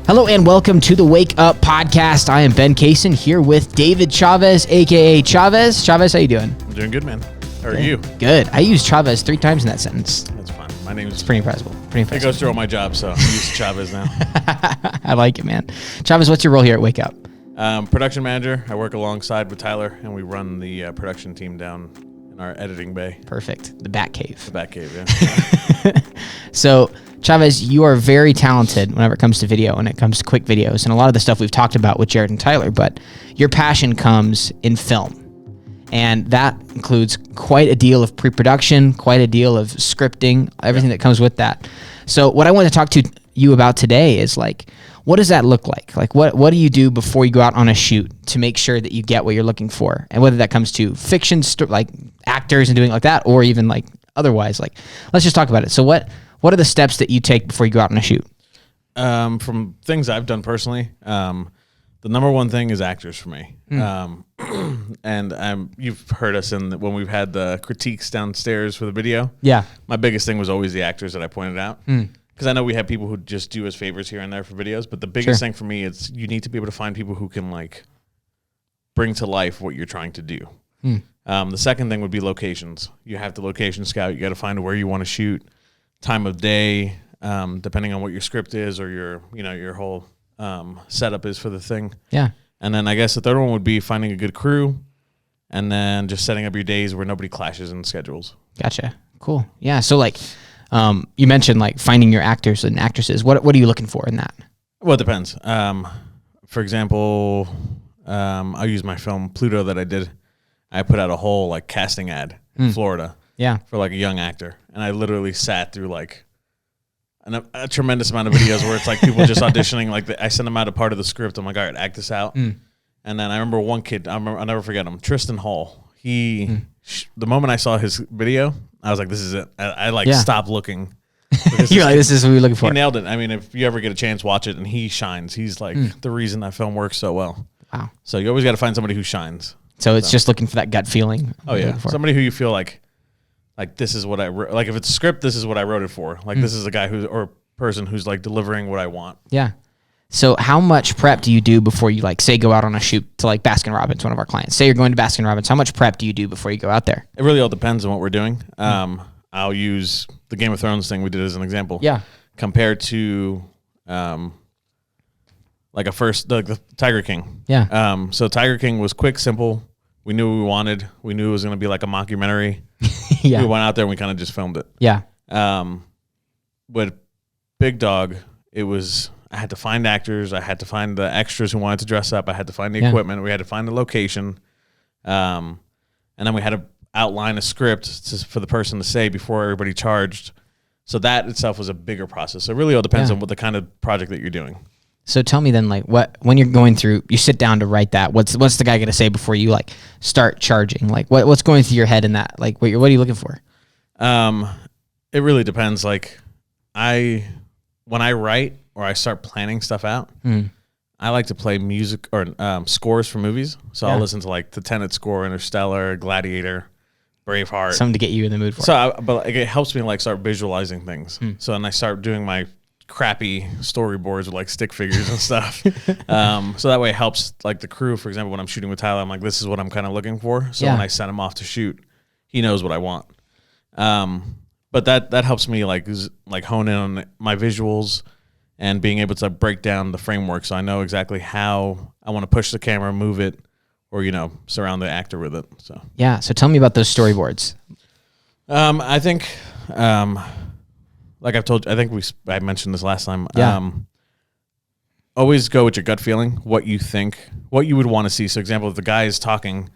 Hello and welcome to the Wake Up Podcast. I am Ben Cason here with David Chavez, aka Chavez. Chavez, how you doing? I'm doing good, man. How are you? Good. I used Chavez 3 times in that sentence. That's fine. My name is... It's pretty impressive. It goes through all my jobs, so I'm used to Chavez now. I like it, man. Chavez, what's your role here at Wake Up? Production manager. I work alongside with Tyler, and we run the production team down in our editing bay. Perfect. The Bat Cave. The Bat Cave, yeah. So, Chavez, you are very talented whenever it comes to video and it comes to quick videos and a lot of the stuff we've talked about with Jared and Tyler, but your passion comes in film. And that includes quite a deal of pre-production, quite a deal of scripting, everything that comes with that. So what I want to talk to you about today is like, what does that look like? Like what do you do before you go out on a shoot to make sure that you get what you're looking for? And whether that comes to fiction, like actors and doing like that, or even like otherwise, like let's just talk about it. So what are the steps that you take before you go out on a shoot? From things I've done personally, the number one thing is actors for me. And you've heard us when we've had the critiques downstairs for the video. Yeah. My biggest thing was always the actors that I pointed out. Because I know we have people who just do us favors here and there for videos, but the biggest thing for me is you need to be able to find people who can like bring to life what you're trying to do. The second thing would be locations. You have to location scout. You got to find where you want to shoot, time of day, depending on what your script is or your whole setup is for the thing. Yeah. And then I guess the third one would be finding a good crew and then just setting up your days where nobody clashes in schedules. Gotcha. Cool. Yeah. So like, you mentioned like finding your actors and actresses. What are you looking for in that? Well, it depends. For example, I'll use my film Pluto that I did. I put out a whole like casting ad in Florida. Yeah. For like a young actor. And I literally sat through like a tremendous amount of videos where it's like people just auditioning. Like I send them out a part of the script. I'm like, all right, act this out. And then I remember one kid, I'll never forget him, Tristan Hall. The moment I saw his video, I was like, this is it. I stopped looking. You're like, this is what we're looking for. He nailed it. I mean, if you ever get a chance, watch it. And he shines. He's like the reason that film works so well. Wow. So you always got to find somebody who shines. So it's just looking for that gut feeling. Oh, yeah. Somebody who you feel like this is what I wrote. Like if it's a script, this is what I wrote it for. Like this is a guy or person who's like delivering what I want. Yeah. So how much prep do you do before you like say go out on a shoot to like Baskin Robbins, one of our clients? Say you're going to Baskin Robbins. How much prep do you do before you go out there? It really all depends on what we're doing. I'll use the Game of Thrones thing we did as an example. Yeah. Compared to like the Tiger King. Yeah. So Tiger King was quick, simple. We knew what we wanted. We knew it was going to be like a mockumentary. Yeah. We went out there and we kind of just filmed it. Yeah. With Big Dog, I had to find actors. I had to find the extras who wanted to dress up. I had to find the equipment. We had to find the location. And then we had to outline a script for the person to say before everybody charged. So that itself was a bigger process. So it really all depends on what the kind of project that you're doing. So tell me then, like, when you're going through, you sit down to write that. What's the guy going to say before you like start charging? Like, what's going through your head in that? Like, what are you looking for? It really depends. Like, when I write or I start planning stuff out, I like to play music or scores for movies. So I'll listen to like the Tenet score, Interstellar, Gladiator, Braveheart. Something to get you in the mood for. But it helps me like start visualizing things. So then I start doing my crappy storyboards with like stick figures and stuff. So that way it helps like the crew. For example, when I'm shooting with Tyler, I'm like, this is what I'm kind of looking for. So when I send him off to shoot, he knows what I want. But that helps me like hone in on my visuals and being able to break down the framework so I know exactly how I want to push the camera, move it, or surround the actor with it. So yeah. So tell me about those storyboards. I think like I've told you, I think I mentioned this last time. Yeah. Always go with your gut feeling, what you think, what you would want to see. So example, if the guy is talking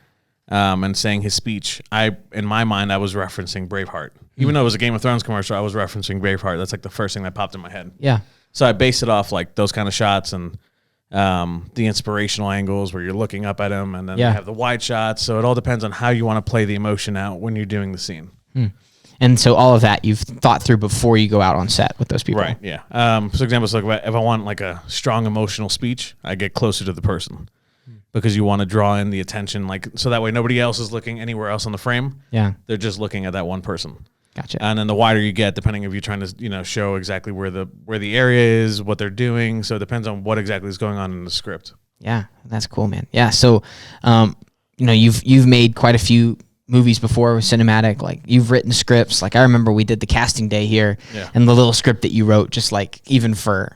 and saying his speech, in my mind I was referencing Braveheart. Even though it was a Game of Thrones commercial, I was referencing Braveheart. That's like the first thing that popped in my head. Yeah. So I based it off like those kind of shots and the inspirational angles where you're looking up at him, and then you have the wide shots. So it all depends on how you want to play the emotion out when you're doing the scene. And so all of that you've thought through before you go out on set with those people. Right, yeah. For example, so like if I want like a strong emotional speech, I get closer to the person because you want to draw in the attention, like so that way nobody else is looking anywhere else on the frame. Yeah. They're just looking at that one person. Gotcha. And then the wider you get, depending if you're trying to, show exactly where the area is, what they're doing. So it depends on what exactly is going on in the script. Yeah, that's cool, man. Yeah, so you've made quite a few movies before with cinematic. Like you've written scripts. Like I remember we did the casting day here, and the little script that you wrote, just like even for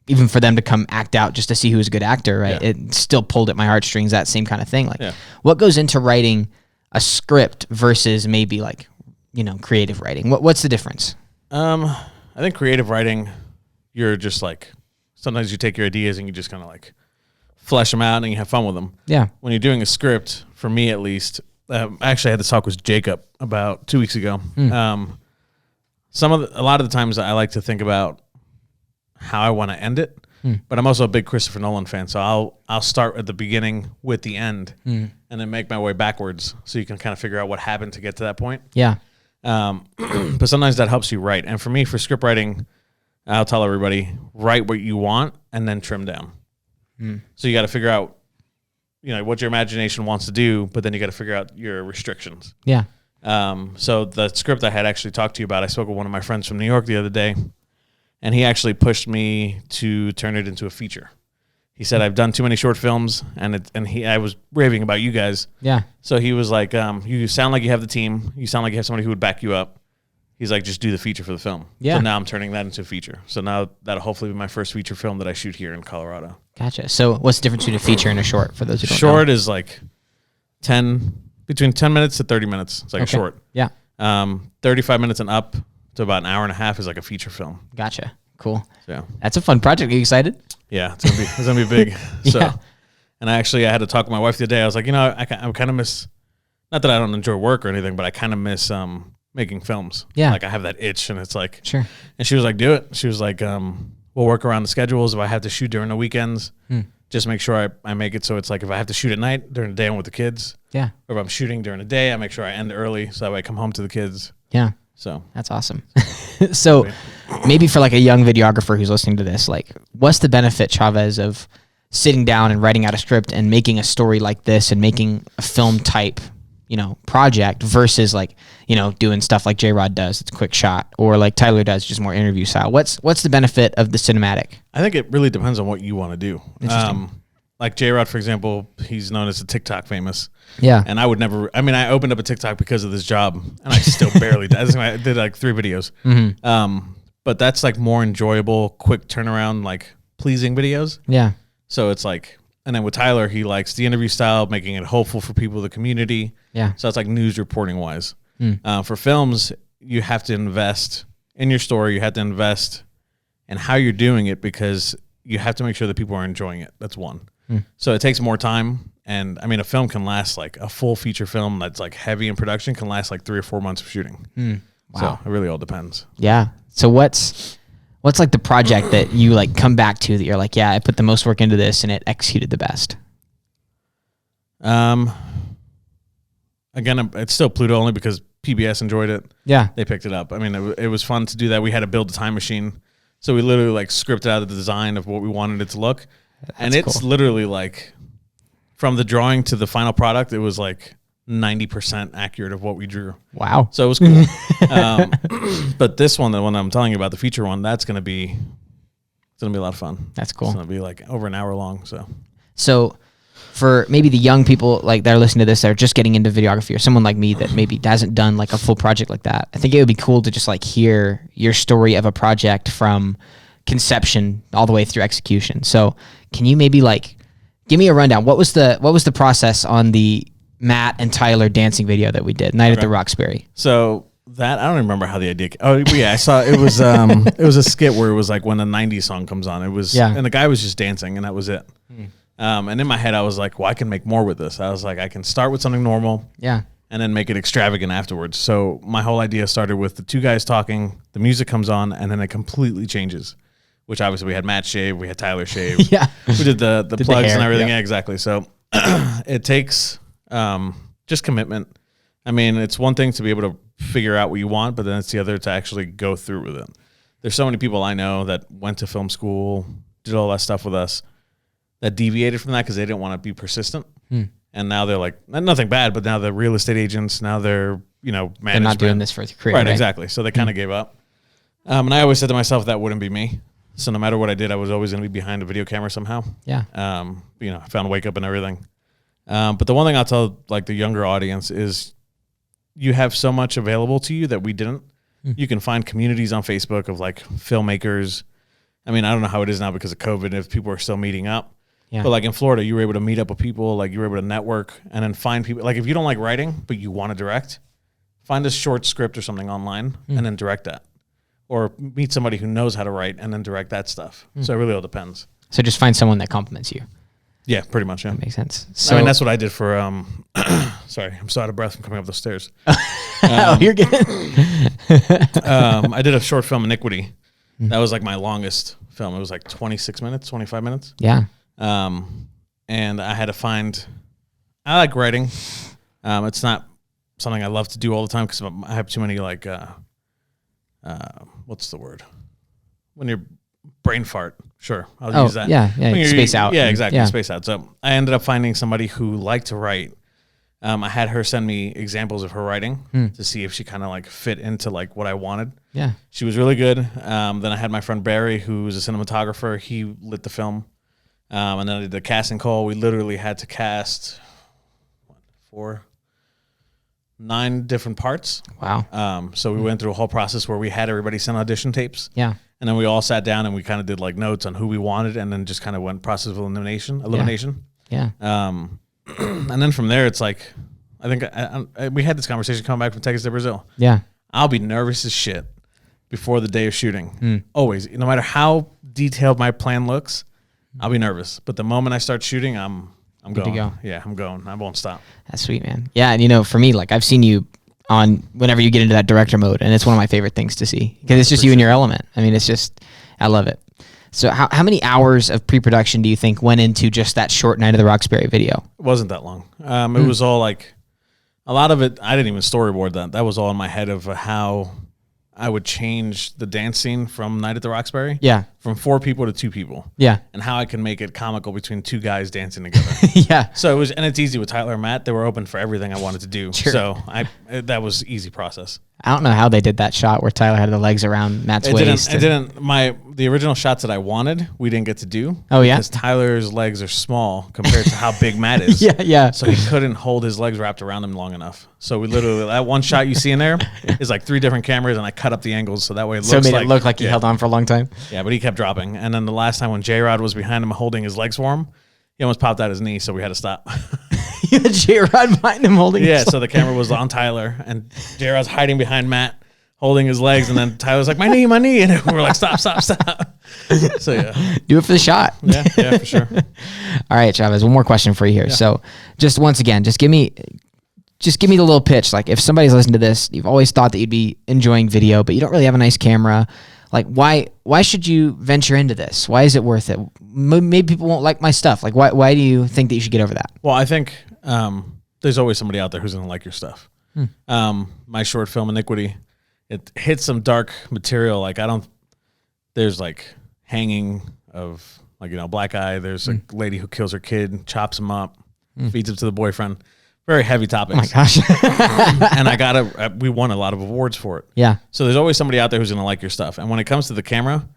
them to come act out just to see who was a good actor, right? Yeah. It still pulled at my heartstrings. That same kind of thing. Like, what goes into writing a script versus maybe like creative writing? What's the difference? I think creative writing, you're just like sometimes you take your ideas and you just kind of like flesh them out and you have fun with them. Yeah. When you're doing a script, for me at least. I actually had this talk with Jacob about 2 weeks ago. A lot of the times I like to think about how I want to end it, but I'm also a big Christopher Nolan fan, so I'll start at the beginning with the end, and then make my way backwards, so you can kind of figure out what happened to get to that point. Yeah. But sometimes that helps you write, and for me, for script writing, I'll tell everybody write what you want and then trim down. So you got to figure out what your imagination wants to do, but then you got to figure out your restrictions. Yeah. So the script I had actually talked to you about, I spoke with one of my friends from New York the other day, and he actually pushed me to turn it into a feature. He said, I've done too many short films, I was raving about you guys. Yeah. So he was like, you sound like you have the team. You sound like you have somebody who would back you up. He's like, just do the feature for the film. Yeah. So now I'm turning that into a feature. So now that'll hopefully be my first feature film that I shoot here in Colorado. Gotcha. So what's the difference between a feature and a short for those who don't know? Short is like between 10 minutes to 30 minutes. It's like a short. Yeah. 35 minutes and up to about an hour and a half is like a feature film. Gotcha. Cool. Yeah. That's a fun project. Are you excited? Yeah, it's gonna be big. So, and I had to talk with my wife the other day. I was like, I kind of miss, not that I don't enjoy work or anything, but I kind of miss making films. Yeah. Like I have that itch, and it's like, sure. And she was like, do it. She was like, we'll work around the schedules. If I have to shoot during the weekends, just make sure I make it so it's like if I have to shoot at night, during the day I'm with the kids. Yeah. Or if I'm shooting during the day, I make sure I end early so that way I come home to the kids. Yeah. So that's awesome. So maybe for like a young videographer who's listening to this, like what's the benefit, Chavez, of sitting down and writing out a script and making a story like this and making a film type, project versus like, doing stuff like J-Rod does, it's a quick shot, or like Tyler does, just more interview style. What's the benefit of the cinematic? I think it really depends on what you want to do. Interesting. Like J-Rod, for example, he's known as a TikTok famous. Yeah. And I opened up a TikTok because of this job, and I still barely did. I did like 3 videos. But that's like more enjoyable, quick turnaround, like pleasing videos. Yeah. So it's like, and then with Tyler, he likes the interview style, making it hopeful for people in the community. Yeah. So it's like news reporting wise. For films, you have to invest in your story. You have to invest in how you're doing it, because you have to make sure that people are enjoying it. That's one. So it takes more time. And I mean, a film can last like a full feature film that's like heavy in production can last like 3 or 4 months of shooting. Wow. So it really all depends. Yeah. So what's like the project that you like come back to that you're like, yeah, I put the most work into this and it executed the best? Again, it's still Pluto only because PBS enjoyed it. Yeah. They picked it up. I mean, it was fun to do that. We had to build a time machine. So we literally like scripted out the design of what we wanted it to look. And it's cool. literally like from the drawing to the final product, it was like 90% accurate of what we drew. Wow. So it was cool. But this one, the one I'm telling you about, the feature one, it's going to be a lot of fun. That's cool. It's going to be like over an hour long. So for maybe the young people like that are listening to this, that are just getting into videography, or someone like me that maybe hasn't done like a full project like that, I think it would be cool to just like hear your story of a project from conception all the way through execution. So can you maybe like give me a rundown? What was the process on the Matt and Tyler dancing video that we did, Night at the Roxbury? So that, I don't remember how the idea. Oh yeah, I saw it was it was a skit where it was like when a '90s song comes on. It was and the guy was just dancing and that was it. And in my head I was like, well, I can make more with this. I was like, I can start with something normal, and then make it extravagant afterwards. So my whole idea started with the 2 guys talking, the music comes on, and then it completely changes. Which obviously we had Matt shave, we had Tyler shave. Yeah, we did the plugs hair, and everything. Yeah, exactly. So it takes just commitment. I mean, it's one thing to be able to figure out what you want, but then it's the other to actually go through with it. There's so many people I know that went to film school, did all that stuff with us, that deviated from that because they didn't want to be persistent. And now they're like, nothing bad, but now they're real estate agents. Now they're management. They're not doing this for the career. Right, exactly. So they kind of gave up. And I always said to myself, that wouldn't be me. So no matter what I did, I was always going to be behind a video camera somehow. Yeah. I found Wake Up and everything. But the one thing I'll tell like the younger audience is you have so much available to you that we didn't. You can find communities on Facebook of like filmmakers. I mean, I don't know how it is now because of COVID, if people are still meeting up. Yeah. But like in Florida, you were able to meet up with people, like you were able to network and then find people. Like if you don't like writing, but you want to direct, find a short script or something online and then direct that. Or meet somebody who knows how to write and then direct that stuff. So it really all depends. So just find someone that compliments you. Yeah, pretty much. Yeah, that makes sense. So I mean, that's what I did for. Sorry, I'm so out of breath from coming up the stairs. You're good. I did a short film, Iniquity. That was like my longest film. It was like 26 minutes, 25 minutes. Yeah. And I had to find. I like writing. It's not something I love to do all the time because I have too many like. What's the word? When you're brain fart. Sure, I'll use that. Yeah, space out. Yeah, exactly, space out. So I ended up finding somebody who liked to write. I had her send me examples of her writing to see if she kind of like fit into like what I wanted. Yeah. She was really good. Then I had my friend Barry, who was a cinematographer. He lit the film. And then I did the casting call. We literally had to cast 9 different parts. Wow. So we went through a whole process where we had everybody send audition tapes. Yeah. And then we all sat down and we kind of did like notes on who we wanted and then just kind of went process of elimination. Yeah. And then from there, it's like, I think we had this conversation coming back from Texas to Brazil. Yeah. I'll be nervous as shit before the day of shooting. Always. No matter how detailed my plan looks, I'll be nervous. But the moment I start shooting, I'm going. Go. Yeah, I'm going. I won't stop. That's sweet, man. Yeah, and for me, like I've seen you on whenever you get into that director mode, and it's one of my favorite things to see because it's just you in your element. I mean, I love it. So how many hours of pre-production do you think went into just that short Night of the Roxbury video? It wasn't that long. It was all like, a lot of it, I didn't even storyboard that. That was all in my head of how I would change the dance scene from Night at the Roxbury. Yeah. From 4 people to 2 people. Yeah. And how I can make it comical between 2 guys dancing together. Yeah. So it was, and it's easy with Tyler and Matt. They were open for everything I wanted to do. Sure. So that was easy process. I don't know how they did that shot where Tyler had the legs around Matt's waist. The original shots that I wanted, we didn't get to do. Oh, yeah? Because Tyler's legs are small compared to how big Matt is. Yeah. So he couldn't hold his legs wrapped around him long enough. So we literally, that one shot you see in there is like 3 different cameras and I cut up the angles so that way it looks like. So it made it look like he held on for a long time? Yeah, but he kept dropping. And then the last time when J-Rod was behind him holding his legs for him, he almost popped out his knee, so we had to stop. You had J-Rod behind him holding his so the camera was on Tyler and J-Rod's hiding behind Matt holding his legs, and then Tyler's like, my knee, and we were like, stop. So yeah. Do it for the shot. Yeah, for sure. All right, Chavez, one more question for you here. Yeah. So just once again, just give me the little pitch. Like if somebody's listening to this, you've always thought that you'd be enjoying video, but you don't really have a nice camera. Like why should you venture into this? Why is it worth it? Maybe people won't like my stuff. Like why do you think that you should get over that? Well, I think there's always somebody out there who's going to like your stuff. My short film, Iniquity, it hits some dark material. Like there's like hanging of like, black eye. There's a lady who kills her kid, chops him up, feeds him to the boyfriend. Very heavy topics. Oh my gosh. And we won a lot of awards for it. Yeah. So there's always somebody out there who's going to like your stuff. And when it comes to the camera,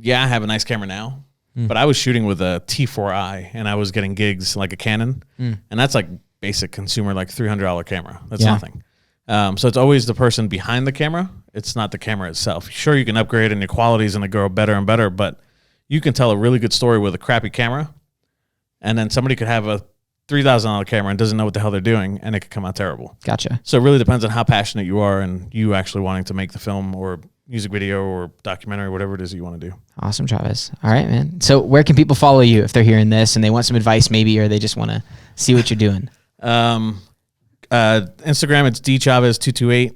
I have a nice camera now, but I was shooting with a T4i and I was getting gigs like a Canon. And that's like basic consumer, like $300 camera. That's nothing. So it's always the person behind the camera. It's not the camera itself. Sure, you can upgrade and your quality is going to grow better and better, but you can tell a really good story with a crappy camera. And then somebody could have a $3,000 camera and doesn't know what the hell they're doing, and it could come out terrible. Gotcha. So it really depends on how passionate you are and you actually wanting to make the film or music video or documentary, whatever it is that you want to do. Awesome, Chavez. All right, man. So where can people follow you if they're hearing this and they want some advice maybe, or they just want to see what you're doing? Instagram, it's dchavez228.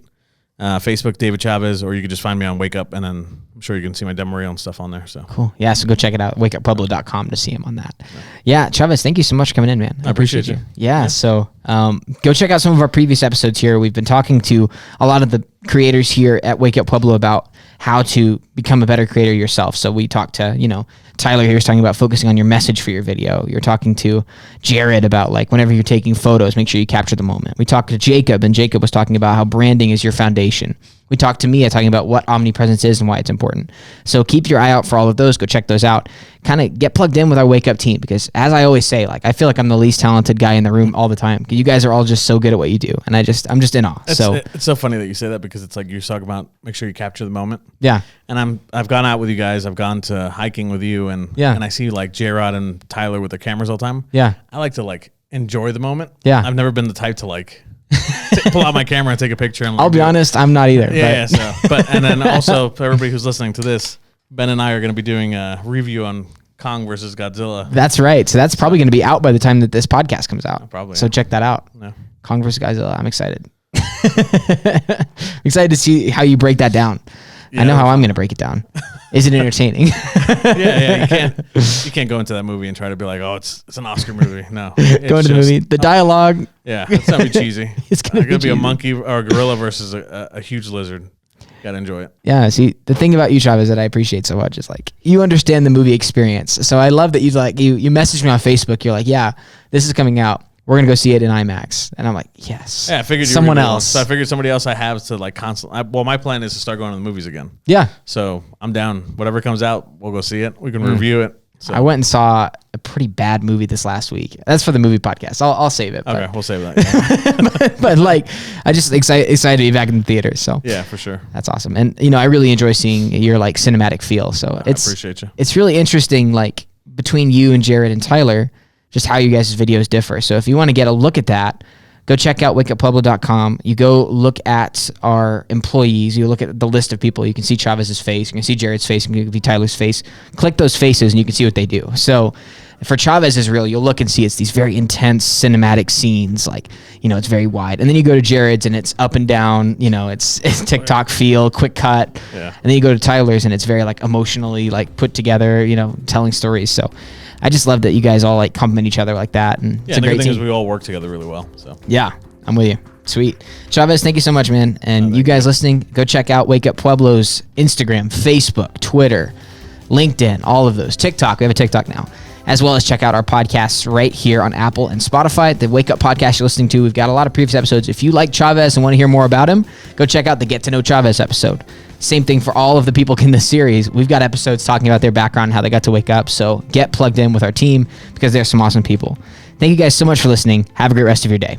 Facebook, David Chavez, or you can just find me on Wake Up, and then I'm sure you can see my demo reel and stuff on there. So cool. Yeah, so go check it out. WakeUpPueblo.com to see him on that. Yeah, Chavez, thank you so much for coming in, man. I appreciate you. Yeah, so go check out some of our previous episodes here. We've been talking to a lot of the creators here at Wake Up Pueblo about how to become a better creator yourself. So we talked to, Tyler here was talking about focusing on your message for your video. You're talking to Jared about like whenever you're taking photos, make sure you capture the moment. We talked to Jacob, and Jacob was talking about how branding is your foundation. We talked to Mia talking about what omnipresence is and why it's important. So keep your eye out for all of those. Go check those out. Kind of get plugged in with our Wake Up team, because as I always say, like I feel like I'm the least talented guy in the room all the time, because you guys are all just so good at what you do, and I'm just in awe. It's so funny that you say that, because it's like you're talking about make sure you capture the moment. Yeah. And I've gone out with you guys. I've gone to hiking with you, and I see like J-Rod and Tyler with their cameras all the time. Yeah. I like to like enjoy the moment. Yeah. I've never been the type to like pull out my camera and take a picture. And I'll be honest, I'm not either. Yeah. And then also for everybody who's listening to this, Ben and I are going to be doing a review on Kong versus Godzilla. That's right. So that's probably going to be out by the time that this podcast comes out. Probably. So check that out. Yeah. Kong versus Godzilla. I'm excited. Excited to see how you break that down. Yeah, I know how I'm going to break it down. Is it entertaining? Yeah. You can't go into that movie and try to be like, oh, it's an Oscar movie. No. Go into the movie. The dialogue. Yeah, it's going to be cheesy. It's going to be a monkey or a gorilla versus a huge lizard. Got to enjoy it. Yeah. See, the thing about you, Chavez, that I appreciate so much is like you understand the movie experience. So I love that you messaged me on Facebook. You're like, yeah, this is coming out. We're going to go see it in IMAX. And I'm like, yes. Yeah, I figured someone else. So I figured somebody else I have to like constantly. Well, my plan is to start going to the movies again. Yeah. So I'm down. Whatever comes out, we'll go see it. We can review it. So. I went and saw a pretty bad movie this last week. That's for the movie podcast. I'll save it. Okay, we'll save that. Yeah. but like, I just excited to be back in the theater. So yeah, for sure. That's awesome. And I really enjoy seeing your like cinematic feel. So I appreciate you. It's really interesting, like between you and Jared and Tyler, just how you guys' videos differ. So if you want to get a look at that, go check out wakeuppueblo.com. You go look at our employees. You look at the list of people. You can see Chavez's face. You can see Jared's face. You can see Tyler's face. Click those faces and you can see what they do. So for Chavez's reel, you'll look and see it's these very intense cinematic scenes. Like, it's very wide. And then you go to Jared's and it's up and down. It's TikTok feel, quick cut. Yeah. And then you go to Tyler's and it's very like emotionally like put together, telling stories. So I just love that you guys all like compliment each other like that. And it's a great the thing team. is we all work together really well. So yeah, I'm with you. Sweet. Chavez, thank you so much, man. And you guys listening, go check out Wake Up Pueblo's Instagram, Facebook, Twitter, LinkedIn, all of those. TikTok. We have a TikTok now. As well as check out our podcasts right here on Apple and Spotify. The Wake Up podcast you're listening to, we've got a lot of previous episodes. If you like Chavez and want to hear more about him, go check out the Get to Know Chavez episode. Same thing for all of the people in this series. We've got episodes talking about their background and how they got to wake up. So get plugged in with our team because they're some awesome people. Thank you guys so much for listening. Have a great rest of your day.